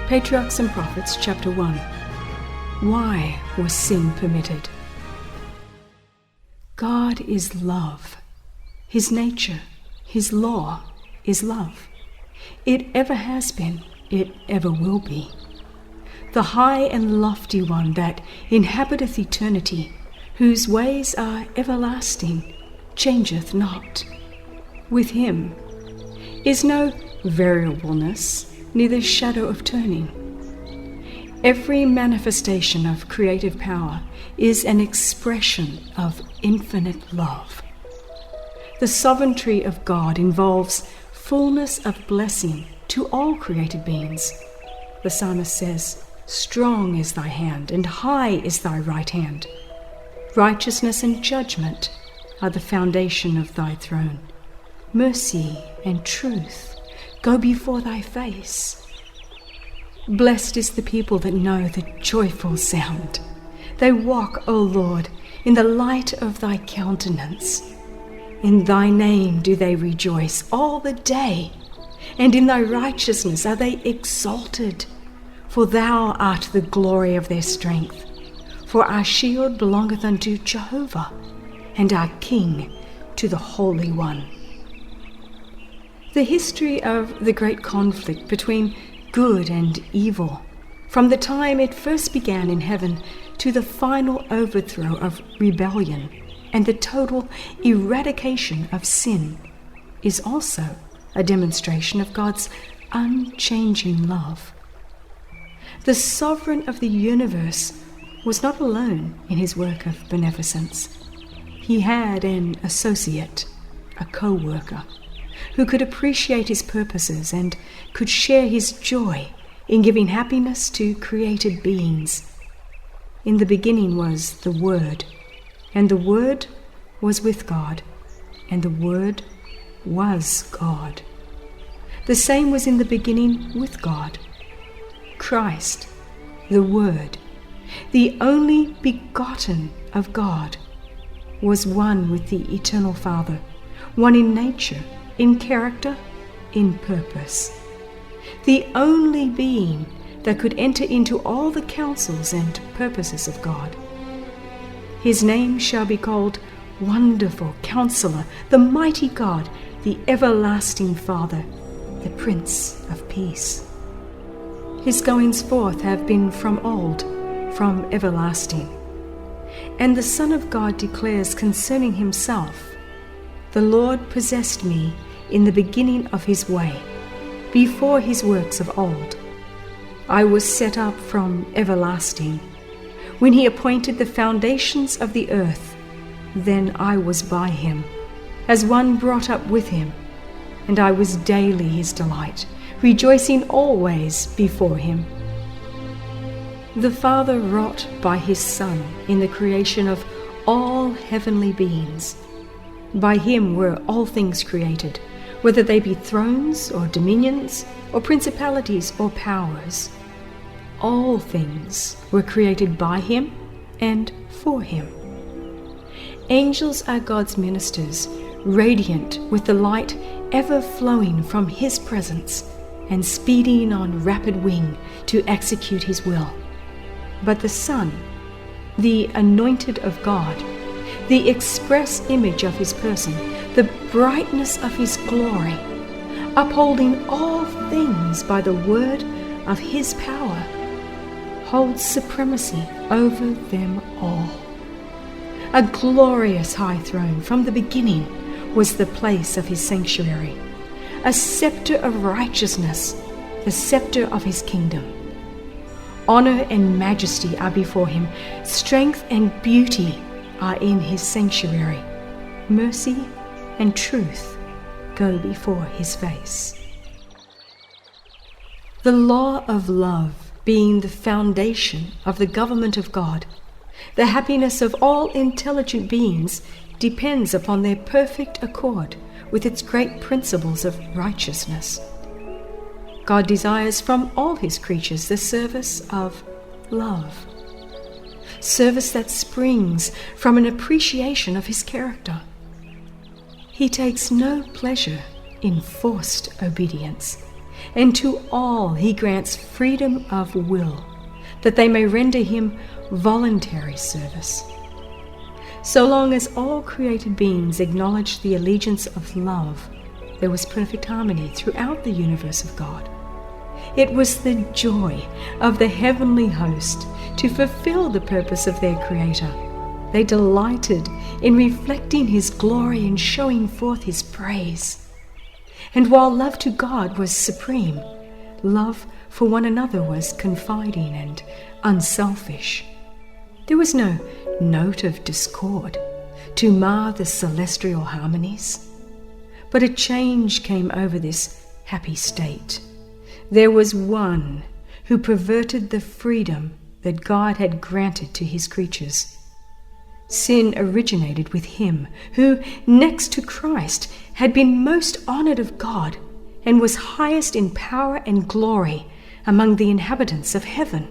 Patriarchs and Prophets, chapter 1. Why was sin permitted? God is love. His nature, his law is love. It ever has been, it ever will be. The high and lofty one that inhabiteth eternity, whose ways are everlasting, changeth not. With him is no variableness, neither shadow of turning. Every manifestation of creative power is an expression of infinite love. The sovereignty of God involves fullness of blessing to all created beings. The psalmist says, "Strong is thy hand, and high is thy right hand. Righteousness and judgment are the foundation of thy throne. Mercy and truth go before thy face." Blessed is the people that know the joyful sound. They walk, O Lord, in the light of thy countenance. In thy name do they rejoice all the day, and in thy righteousness are they exalted. For thou art the glory of their strength. For our shield belongeth unto Jehovah, and our King to the Holy One. The history of the great conflict between good and evil, from the time it first began in heaven to the final overthrow of rebellion and the total eradication of sin, is also a demonstration of God's unchanging love. The sovereign of the universe was not alone in his work of beneficence. He had an associate, a co-worker, who could appreciate his purposes and could share his joy in giving happiness to created beings. In the beginning was the Word, and the Word was with God, and the Word was God. The same was in the beginning with God. Christ, the Word, the only begotten of God, was one with the Eternal Father, one in nature, in character, in purpose. The only being that could enter into all the counsels and purposes of God. His name shall be called Wonderful Counselor, the Mighty God, the Everlasting Father, the Prince of Peace. His goings forth have been from old, from everlasting. And the Son of God declares concerning himself, "The Lord possessed me in the beginning of his way, before his works of old. I was set up from everlasting. When he appointed the foundations of the earth, then I was by him, as one brought up with him, and I was daily his delight, rejoicing always before him." The Father wrought by his Son in the creation of all heavenly beings. By him were all things created, whether they be thrones or dominions or principalities or powers. All things were created by him and for him. Angels are God's ministers, radiant with the light ever flowing from his presence and speeding on rapid wing to execute his will. But the Son, the anointed of God, the express image of his person, the brightness of his glory, upholding all things by the word of his power, holds supremacy over them all. A glorious high throne from the beginning was the place of his sanctuary, a scepter of righteousness, the scepter of his kingdom. Honor and majesty are before him, strength and beauty are in his sanctuary. Mercy and truth go before his face. The law of love being the foundation of the government of God, the happiness of all intelligent beings depends upon their perfect accord with its great principles of righteousness. God desires from all his creatures the service of love, service that springs from an appreciation of his character. He takes no pleasure in forced obedience. and to all he grants freedom of will, that they may render him voluntary service. So long as all created beings acknowledged the allegiance of love, there was perfect harmony throughout the universe of God. It was the joy of the heavenly host to fulfill the purpose of their Creator. They delighted in reflecting his glory and showing forth his praise. And while love to God was supreme, love for one another was confiding and unselfish. There was no note of discord to mar the celestial harmonies. But a change came over this happy state. There was one who perverted the freedom that God had granted to his creatures. Sin originated with him who, next to Christ, had been most honored of God and was highest in power and glory among the inhabitants of heaven.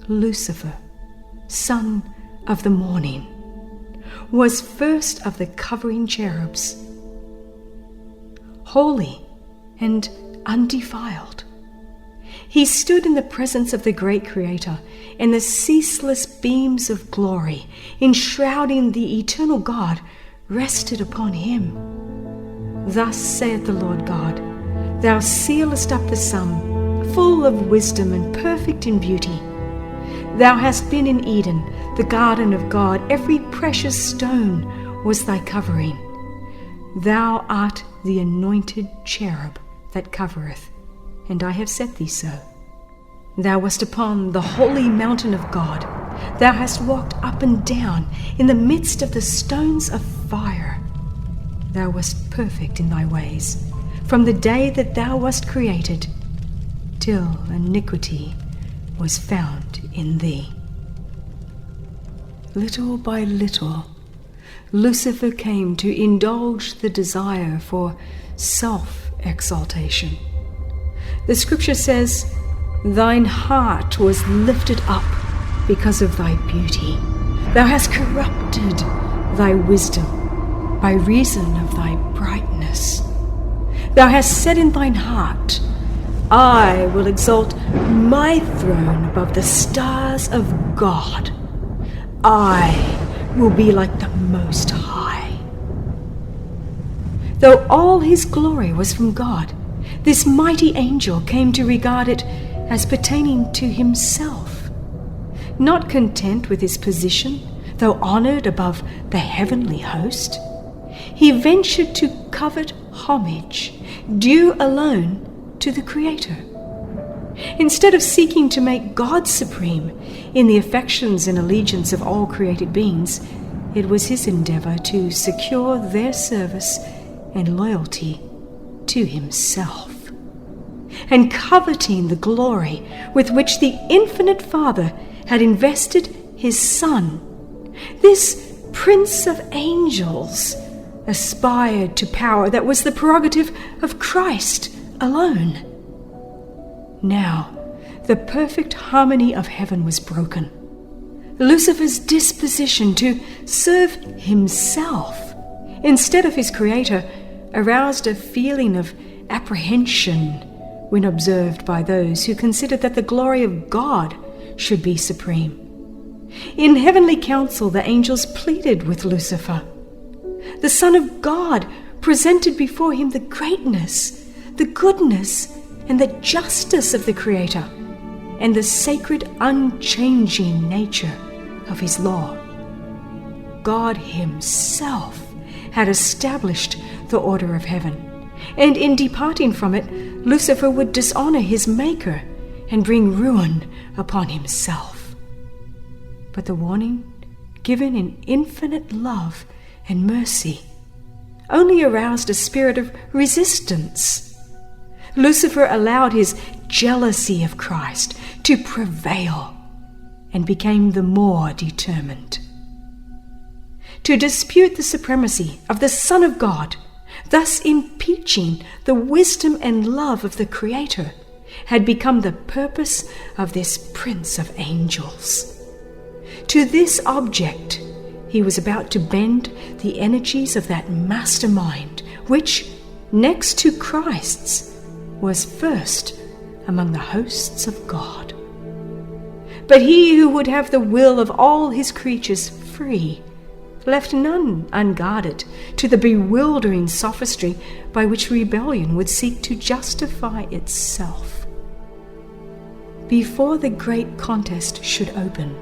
Lucifer, son of the morning, was first of the covering cherubs, holy and undefiled. He stood in the presence of the great Creator, and the ceaseless beams of glory enshrouding the eternal God rested upon him. Thus saith the Lord God, Thou sealest up the sum, full of wisdom and perfect in beauty. Thou hast been in Eden, the garden of God. Every precious stone was thy covering. Thou art the anointed cherub that covereth, and I have set thee so. Thou wast upon the holy mountain of God. Thou hast walked up and down in the midst of the stones of fire. Thou wast perfect in thy ways, from the day that thou wast created, till iniquity was found in thee. Little by little, Lucifer came to indulge the desire for self-exaltation. The scripture says, Thine heart was lifted up because of thy beauty. Thou hast corrupted thy wisdom by reason of thy brightness. Thou hast said in thine heart, I will exalt my throne above the stars of God. I will be like the Most High. Though all his glory was from God, this mighty angel came to regard it as pertaining to himself. Not content with his position, though honored above the heavenly host, he ventured to covet homage due alone to the Creator. Instead of seeking to make God supreme in the affections and allegiance of all created beings, it was his endeavor to secure their service and loyalty to himself. And coveting the glory with which the infinite Father had invested his Son, this Prince of Angels aspired to power that was the prerogative of Christ alone. Now, the perfect harmony of heaven was broken. Lucifer's disposition to serve himself instead of his Creator aroused a feeling of apprehension when observed by those who considered that the glory of God should be supreme. In heavenly council, the angels pleaded with Lucifer. The Son of God presented before him the greatness, the goodness, and the justice of the Creator, and the sacred, unchanging nature of his law. God himself had established the order of heaven, and in departing from it, Lucifer would dishonor his Maker and bring ruin upon himself. But the warning, given in infinite love and mercy, only aroused a spirit of resistance. Lucifer allowed his jealousy of Christ to prevail and became the more determined to dispute the supremacy of the Son of God, thus impeaching the wisdom and love of the Creator, had become the purpose of this Prince of Angels. To this object, he was about to bend the energies of that mastermind which, next to Christ's, was first among the hosts of God. But he who would have the will of all his creatures free left none unguarded to the bewildering sophistry by which rebellion would seek to justify itself. Before the great contest should open,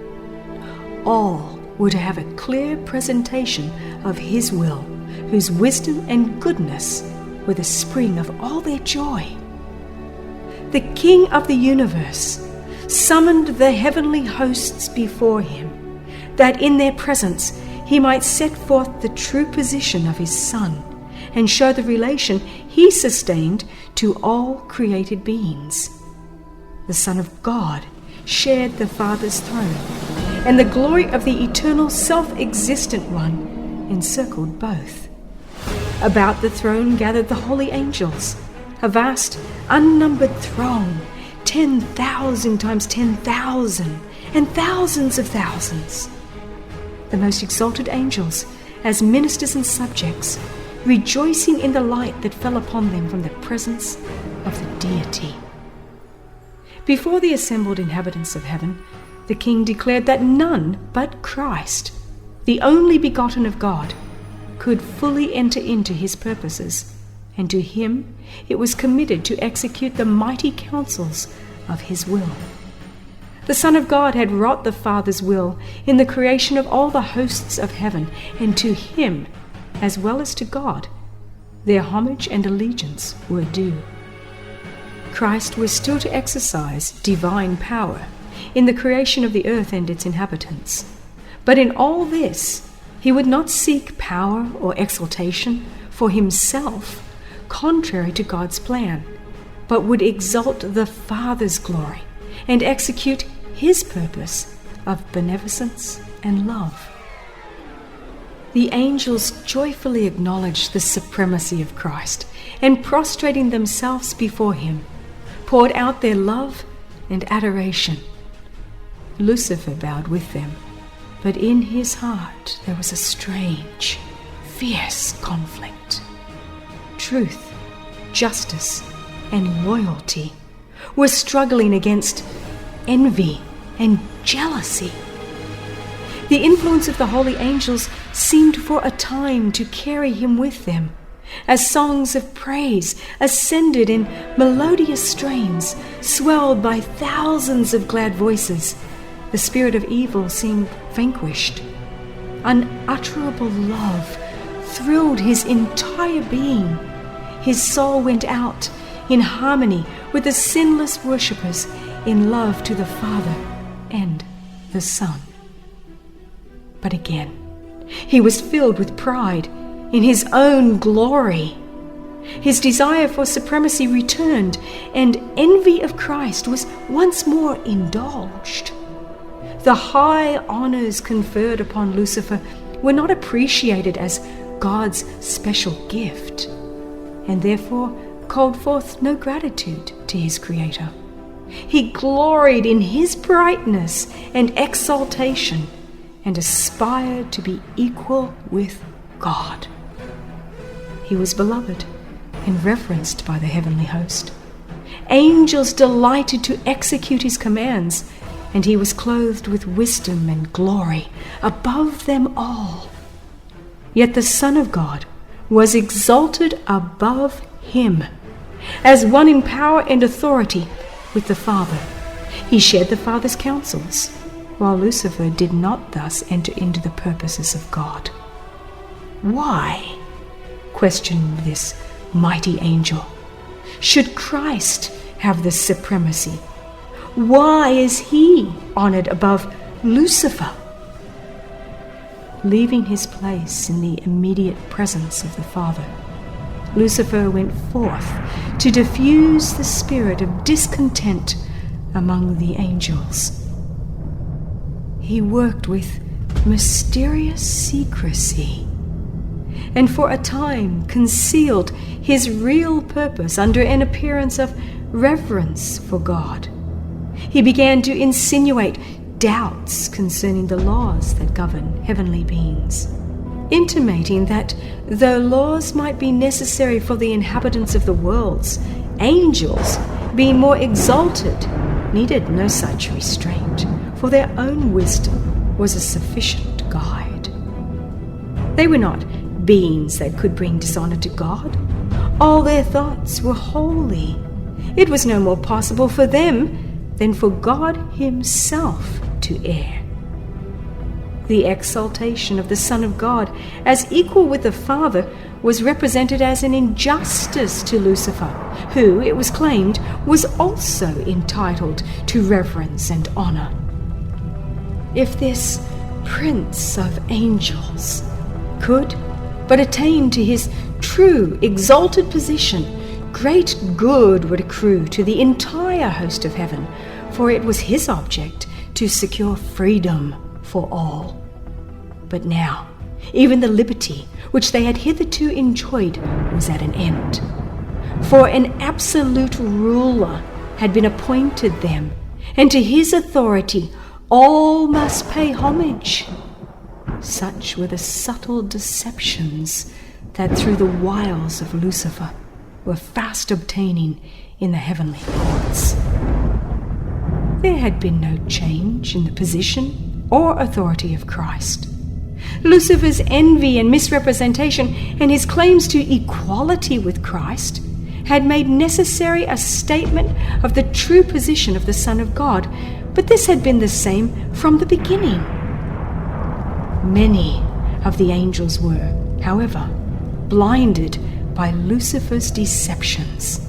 all were to have a clear presentation of his will, whose wisdom and goodness were the spring of all their joy. The King of the universe summoned the heavenly hosts before him, that in their presence he might set forth the true position of his Son and show the relation he sustained to all created beings. The Son of God shared the Father's throne, and the glory of the eternal self-existent one encircled both. About the throne gathered the holy angels, a vast, unnumbered throng, 10,000 times 10,000, and thousands of thousands. The most exalted angels, as ministers and subjects, rejoicing in the light that fell upon them from the presence of the deity. Before the assembled inhabitants of heaven, the King declared that none but Christ, the only begotten of God, could fully enter into his purposes, and to him it was committed to execute the mighty counsels of his will. The Son of God had wrought the Father's will in the creation of all the hosts of heaven, and to him, as well as to God, their homage and allegiance were due. Christ was still to exercise divine power in the creation of the earth and its inhabitants. But in all this, he would not seek power or exaltation for himself, contrary to God's plan, but would exalt the Father's glory and execute his purpose of beneficence and love. The angels joyfully acknowledged the supremacy of Christ, and prostrating themselves before him, poured out their love and adoration. Lucifer bowed with them, but in his heart there was a strange, fierce conflict. Truth, justice, and loyalty were struggling against envy and jealousy. The influence of the holy angels seemed for a time to carry him with them, as songs of praise ascended in melodious strains, swelled by thousands of glad voices. The spirit of evil seemed vanquished. Unutterable love thrilled his entire being. His soul went out in harmony with the sinless worshippers, in love to the Father and the Son. But again, he was filled with pride in his own glory. His desire for supremacy returned, and envy of Christ was once more indulged. The high honors conferred upon Lucifer were not appreciated as God's special gift, and therefore called forth no gratitude to his Creator. He gloried in his brightness and exaltation, and aspired to be equal with God. He was beloved and reverenced by the heavenly host. Angels delighted to execute his commands, and he was clothed with wisdom and glory above them all. Yet the Son of God was exalted above him, as one in power and authority with the Father. He shared the Father's counsels, while Lucifer did not thus enter into the purposes of God. Why, questioned this mighty angel, should Christ have the supremacy? Why is he honored above Lucifer? Leaving his place in the immediate presence of the Father, Lucifer went forth to diffuse the spirit of discontent among the angels. He worked with mysterious secrecy, and for a time concealed his real purpose under an appearance of reverence for God. He began to insinuate doubts concerning the laws that govern heavenly beings. intimating that though laws might be necessary for the inhabitants of the worlds, angels, being more exalted, needed no such restraint, for their own wisdom was a sufficient guide. They were not beings that could bring dishonor to God. All their thoughts were holy. It was no more possible for them than for God himself to err. The exaltation of the Son of God as equal with the Father was represented as an injustice to Lucifer, who, it was claimed, was also entitled to reverence and honor. If this Prince of Angels could but attain to his true exalted position, great good would accrue to the entire host of heaven, for it was his object to secure freedom for all. But now, even the liberty which they had hitherto enjoyed was at an end. For an absolute ruler had been appointed them, and to his authority all must pay homage. Such were the subtle deceptions that through the wiles of Lucifer were fast obtaining in the heavenly courts. There had been no change in the position or authority of Christ. Lucifer's envy and misrepresentation and his claims to equality with Christ had made necessary a statement of the true position of the Son of God, but this had been the same from the beginning. Many of the angels were, however, blinded by Lucifer's deceptions.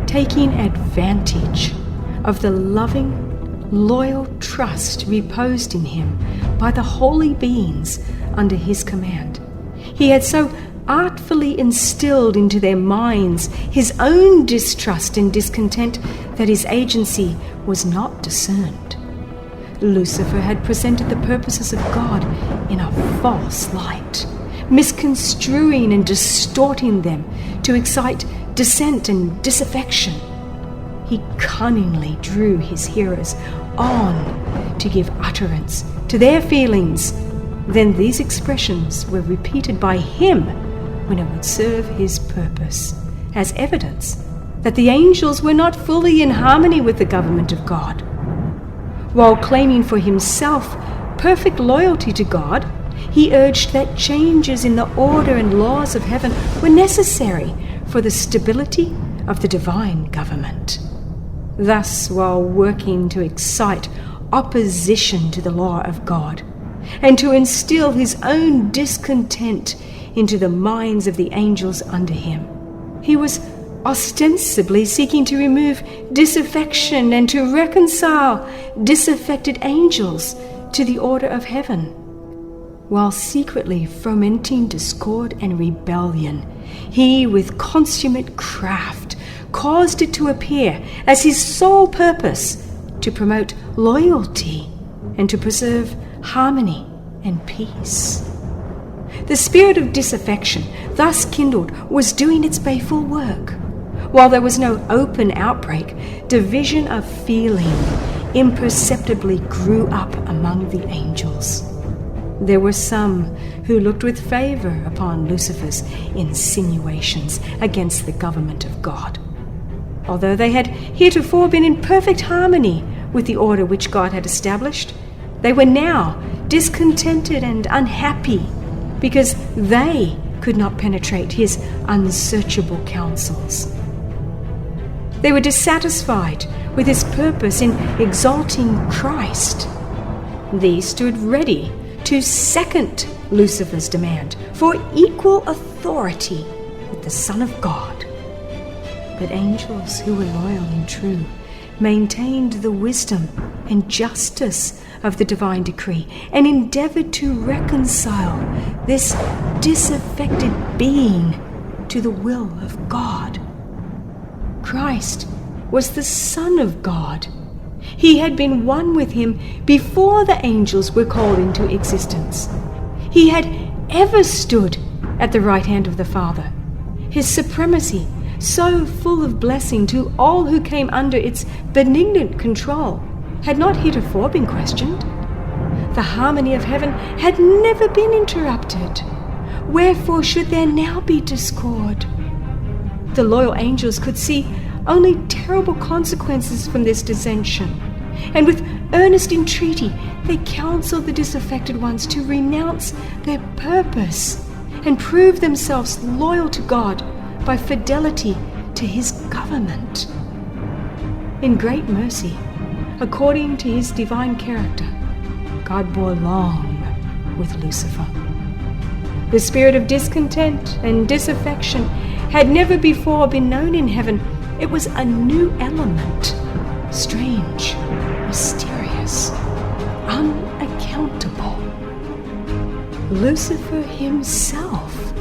Taking advantage of the loving, loyal trust reposed in him by the holy beings under his command, he had so artfully instilled into their minds his own distrust and discontent that his agency was not discerned. Lucifer had presented the purposes of God in a false light, misconstruing and distorting them to excite dissent and disaffection. He cunningly drew his hearers on to give utterance to their feelings. Then these expressions were repeated by him when it would serve his purpose, as evidence that the angels were not fully in harmony with the government of God. While claiming for himself perfect loyalty to God, he urged that changes in the order and laws of heaven were necessary for the stability of the divine government. Thus, while working to excite opposition to the law of God and to instill his own discontent into the minds of the angels under him, he was ostensibly seeking to remove disaffection and to reconcile disaffected angels to the order of heaven, while secretly fomenting discord and rebellion. He, with consummate craft, caused it to appear as his sole purpose to promote loyalty and to preserve harmony and peace. The spirit of disaffection thus kindled was doing its baleful work. While there was no open outbreak, division of feeling imperceptibly grew up among the angels. There were some who looked with favor upon Lucifer's insinuations against the government of God. Although they had heretofore been in perfect harmony with the order which God had established, they were now discontented and unhappy because they could not penetrate his unsearchable counsels. They were dissatisfied with his purpose in exalting Christ. These stood ready to second Lucifer's demand for equal authority with the Son of God. But angels who were loyal and true maintained the wisdom and justice of the divine decree and endeavored to reconcile this disaffected being to the will of God. Christ was the Son of God. He had been one with him before the angels were called into existence. He had ever stood at the right hand of the Father. His supremacy, so full of blessing to all who came under its benignant control, had not heretofore been questioned. The harmony of heaven had never been interrupted. Wherefore should there now be discord? The loyal angels could see only terrible consequences from this dissension, and with earnest entreaty they counseled the disaffected ones to renounce their purpose and prove themselves loyal to God by fidelity to his government. In great mercy, according to his divine character, God bore long with Lucifer. The spirit of discontent and disaffection had never before been known in heaven. It was a new element, strange, mysterious, unaccountable. Lucifer himself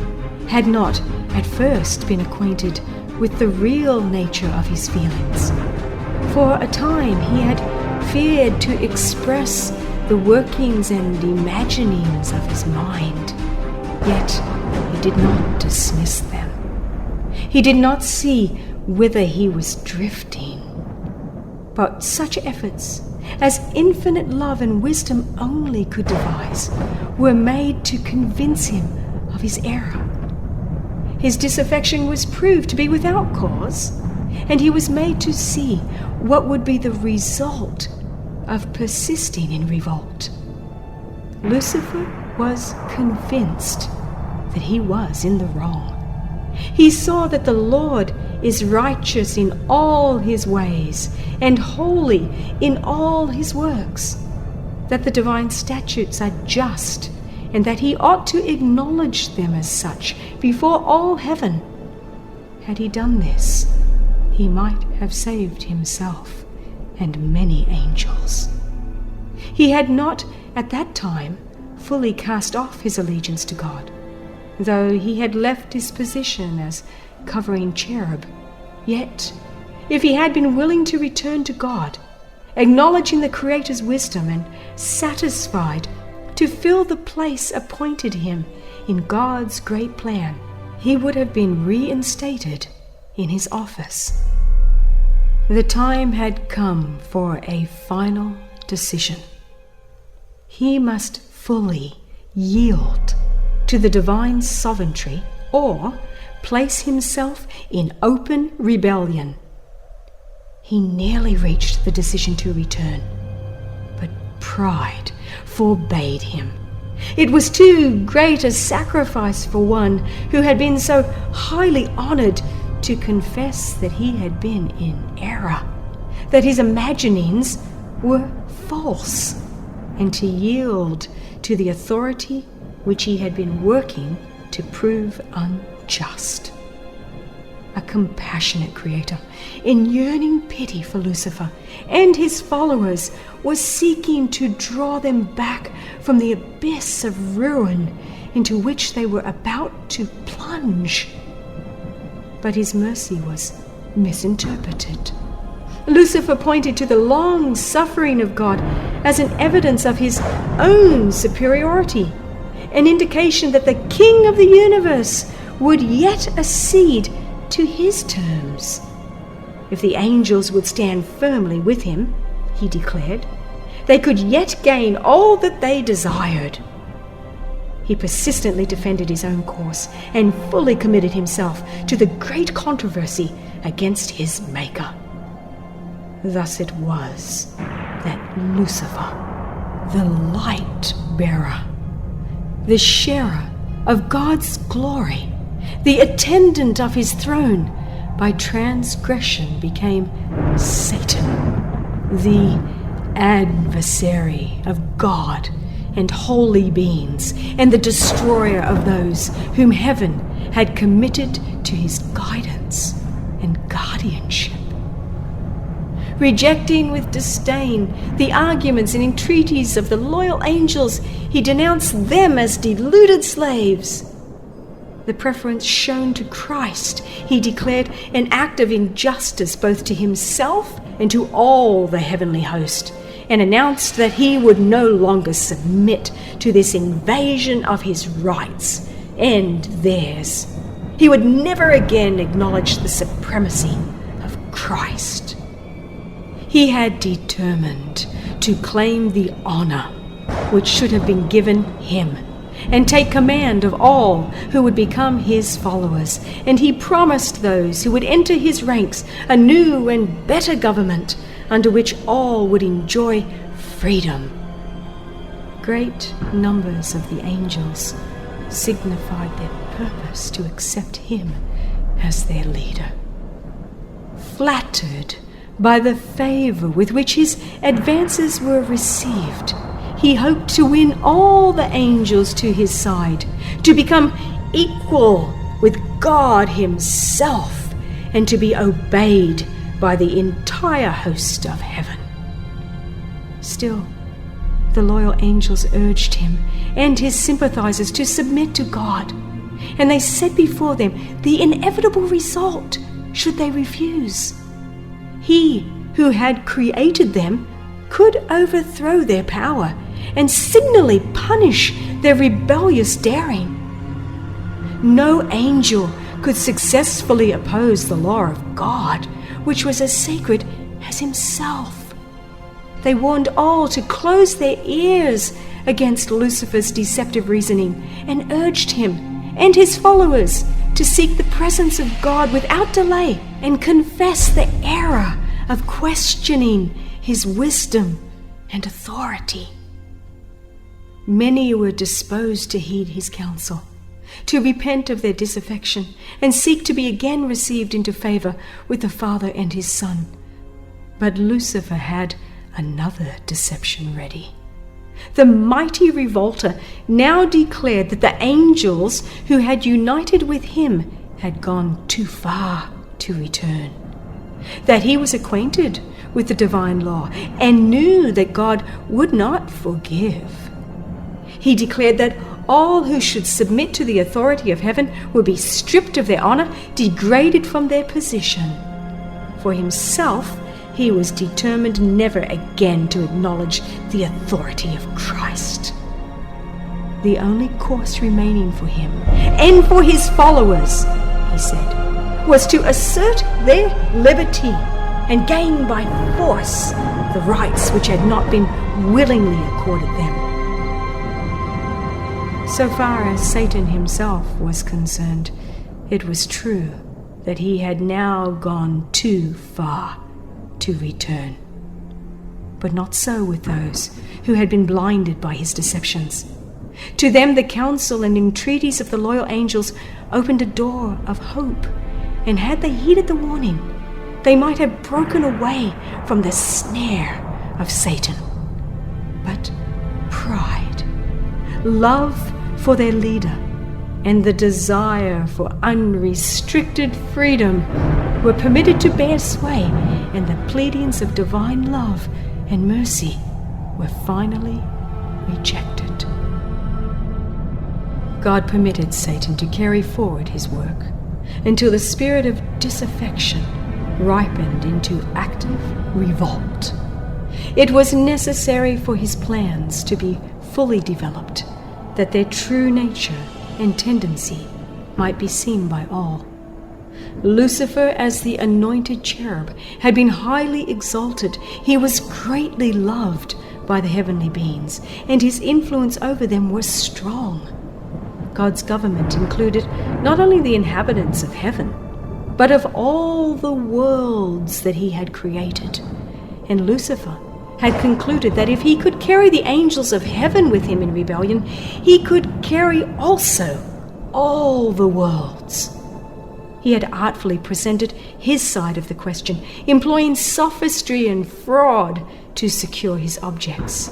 had not at first been acquainted with the real nature of his feelings. For a time he had feared to express the workings and imaginings of his mind, yet he did not dismiss them. He did not see whither he was drifting, but such efforts as infinite love and wisdom only could devise were made to convince him of his error. His disaffection was proved to be without cause, and he was made to see what would be the result of persisting in revolt. Lucifer was convinced that he was in the wrong. He saw that the Lord is righteous in all his ways and holy in all his works, that the divine statutes are just, and that he ought to acknowledge them as such before all heaven. Had he done this, he might have saved himself and many angels. He had not at that time fully cast off his allegiance to God, though he had left his position as covering cherub. Yet, if he had been willing to return to God, acknowledging the Creator's wisdom and satisfied to fill the place appointed him in God's great plan, he would have been reinstated in his office. The time had come for a final decision. He must fully yield to the divine sovereignty or place himself in open rebellion. He nearly reached the decision to return, but pride forbade him. It was too great a sacrifice for one who had been so highly honored to confess that he had been in error, that his imaginings were false, and to yield to the authority which he had been working to prove unjust. A compassionate Creator, in yearning pity for Lucifer and his followers, was seeking to draw them back from the abyss of ruin into which they were about to plunge. But his mercy was misinterpreted. Lucifer pointed to the long suffering of God as an evidence of his own superiority, an indication that the King of the universe would yet accede to his terms. If the angels would stand firmly with him, he declared, they could yet gain all that they desired. He persistently defended his own course and fully committed himself to the great controversy against his Maker. Thus it was that Lucifer, the light bearer, the sharer of God's glory, the attendant of his throne, by transgression became Satan, the adversary of God and holy beings, and the destroyer of those whom heaven had committed to his guidance and guardianship. Rejecting with disdain the arguments and entreaties of the loyal angels, he denounced them as deluded slaves. The preference shown to Christ he declared an act of injustice both to himself and to all the heavenly host, and announced that he would no longer submit to this invasion of his rights and theirs. He would never again acknowledge the supremacy of Christ. He had determined to claim the honor which should have been given him, and take command of all who would become his followers. And he promised those who would enter his ranks a new and better government, under which all would enjoy freedom. Great numbers of the angels signified their purpose to accept him as their leader. Flattered by the favor with which his advances were received, he hoped to win all the angels to his side, to become equal with God himself, and to be obeyed by the entire host of heaven. Still, the loyal angels urged him and his sympathizers to submit to God, and they set before them the inevitable result should they refuse. He who had created them could overthrow their power and signally punish their rebellious daring. No angel could successfully oppose the law of God, which was as sacred as himself. They warned all to close their ears against Lucifer's deceptive reasoning, and urged him and his followers to seek the presence of God without delay and confess the error of questioning his wisdom and authority. Many were disposed to heed his counsel, to repent of their disaffection, and seek to be again received into favor with the Father and his Son. But Lucifer had another deception ready. The mighty revolter now declared that the angels who had united with him had gone too far to return, that he was acquainted with the divine law and knew that God would not forgive. He declared that all who should submit to the authority of heaven would be stripped of their honor, degraded from their position. For himself, he was determined never again to acknowledge the authority of Christ. The only course remaining for him and for his followers, he said, was to assert their liberty and gain by force the rights which had not been willingly accorded them. So far as Satan himself was concerned, it was true that he had now gone too far to return. But not so with those who had been blinded by his deceptions. To them the counsel and entreaties of the loyal angels opened a door of hope, and had they heeded the warning, they might have broken away from the snare of Satan. But pride, love for their leader, and the desire for unrestricted freedom were permitted to bear sway, and the pleadings of divine love and mercy were finally rejected. God permitted Satan to carry forward his work until the spirit of disaffection ripened into active revolt. It was necessary for his plans to be fully developed, that their true nature and tendency might be seen by all. Lucifer, as the anointed cherub, had been highly exalted. He was greatly loved by the heavenly beings, and his influence over them was strong. God's government included not only the inhabitants of heaven, but of all the worlds that he had created. And Lucifer had concluded that if he could carry the angels of heaven with him in rebellion, he could carry also all the worlds. He had artfully presented his side of the question, employing sophistry and fraud to secure his objects.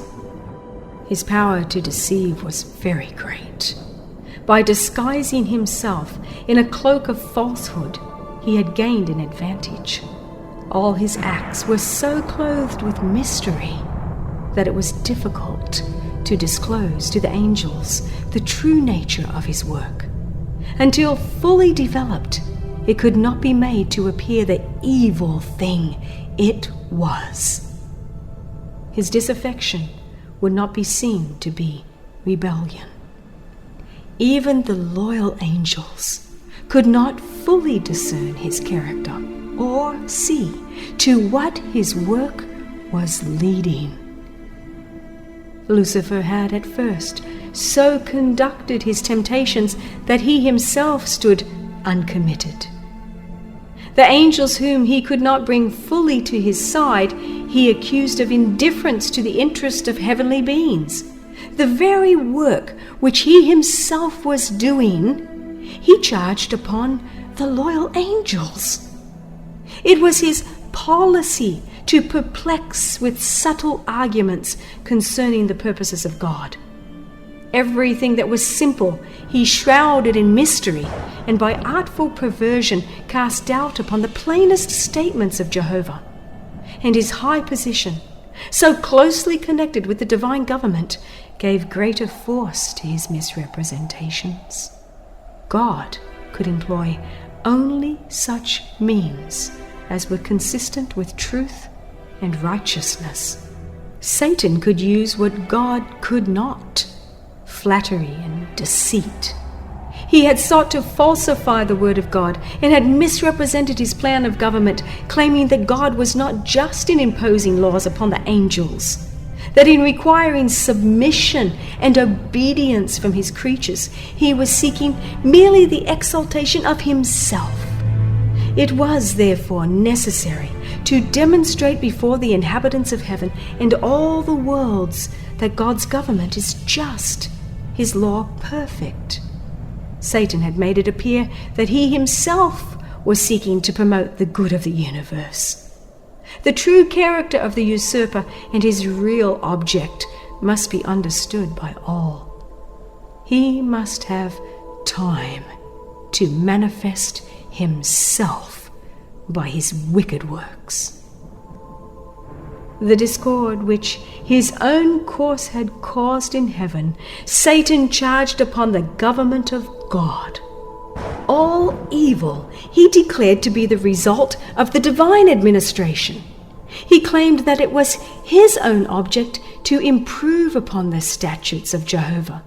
His power to deceive was very great. By disguising himself in a cloak of falsehood, he had gained an advantage. All his acts were so clothed with mystery that it was difficult to disclose to the angels the true nature of his work. Until fully developed, it could not be made to appear the evil thing it was. His disaffection would not be seen to be rebellion. Even the loyal angels could not fully discern his character or see to what his work was leading. Lucifer had at first so conducted his temptations that he himself stood uncommitted. The angels whom he could not bring fully to his side, he accused of indifference to the interest of heavenly beings. The very work which he himself was doing, he charged upon the loyal angels. It was his policy to perplex with subtle arguments concerning the purposes of God. Everything that was simple he shrouded in mystery, and by artful perversion cast doubt upon the plainest statements of Jehovah. And his high position, so closely connected with the divine government, gave greater force to his misrepresentations. God could employ only such means as were consistent with truth and righteousness. Satan could use what God could not: flattery and deceit. He had sought to falsify the word of God and had misrepresented his plan of government, claiming that God was not just in imposing laws upon the angels, that in requiring submission and obedience from his creatures, he was seeking merely the exaltation of himself. It was therefore necessary to demonstrate before the inhabitants of heaven and all the worlds that God's government is just, his law perfect. Satan had made it appear that he himself was seeking to promote the good of the universe. The true character of the usurper and his real object must be understood by all. He must have time to manifest himself by his wicked works. The discord which his own course had caused in heaven, Satan charged upon the government of God. All evil he declared to be the result of the divine administration. He claimed that it was his own object to improve upon the statutes of Jehovah.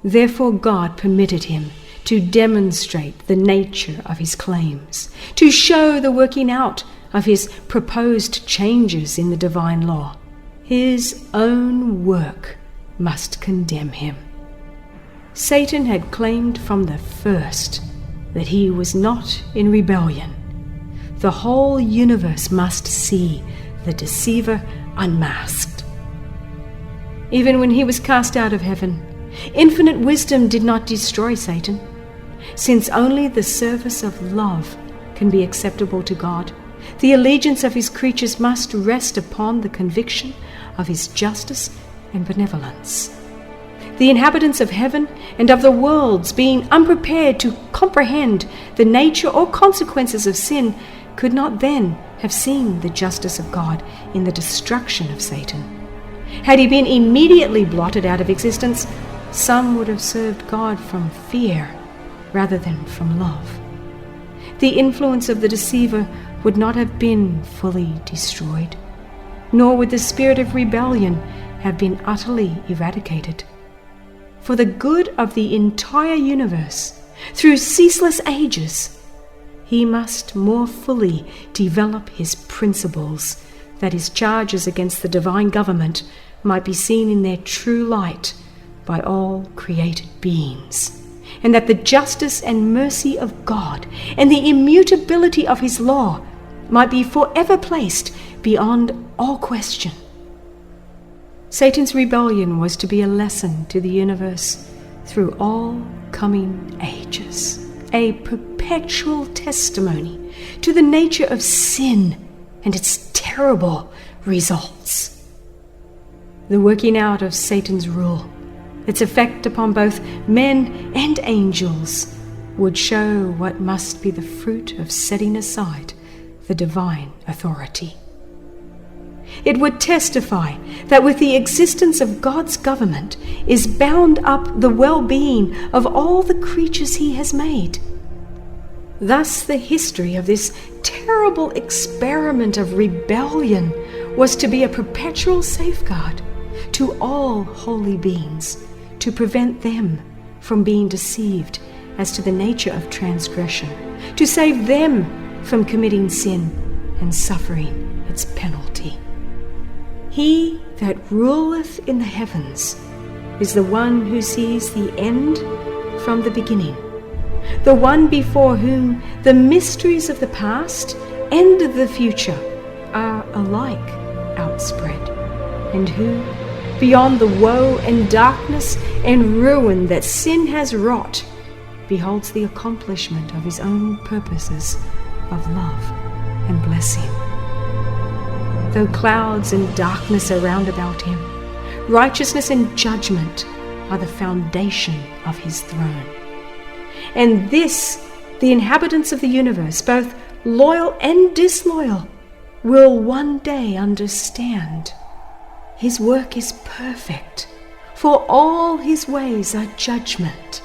Therefore God permitted him to demonstrate the nature of his claims, to show the working out of his proposed changes in the divine law. His own work must condemn him. Satan had claimed from the first that he was not in rebellion. The whole universe must see the deceiver unmasked. Even when he was cast out of heaven, infinite wisdom did not destroy Satan. Since only the service of love can be acceptable to God, the allegiance of his creatures must rest upon the conviction of his justice and benevolence. The inhabitants of heaven and of the worlds, being unprepared to comprehend the nature or consequences of sin, could not then have seen the justice of God in the destruction of Satan. Had he been immediately blotted out of existence, some would have served God from fear rather than from love. The influence of the deceiver would not have been fully destroyed, nor would the spirit of rebellion have been utterly eradicated. For the good of the entire universe, through ceaseless ages, he must more fully develop his principles, that his charges against the divine government might be seen in their true light by all created beings, and that the justice and mercy of God and the immutability of his law might be forever placed beyond all question. Satan's rebellion was to be a lesson to the universe through all coming ages, a perpetual testimony to the nature of sin and its terrible results. The working out of Satan's rule, its effect upon both men and angels, would show what must be the fruit of setting aside the divine authority. It would testify that with the existence of God's government is bound up the well-being of all the creatures he has made. Thus the history of this terrible experiment of rebellion was to be a perpetual safeguard to all holy beings, to prevent them from being deceived as to the nature of transgression, to save them from committing sin and suffering its penalty. He that ruleth in the heavens is the one who sees the end from the beginning, the one before whom the mysteries of the past and of the future are alike outspread, and who, beyond the woe and darkness and ruin that sin has wrought, beholds the accomplishment of his own purposes of love and blessing. Though clouds and darkness are round about him, righteousness and judgment are the foundation of his throne. And this the inhabitants of the universe, both loyal and disloyal, will one day understand. His work is perfect, for all his ways are judgment.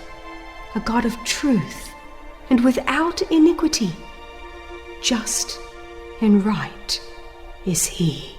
A God of truth and without iniquity, just and right is he.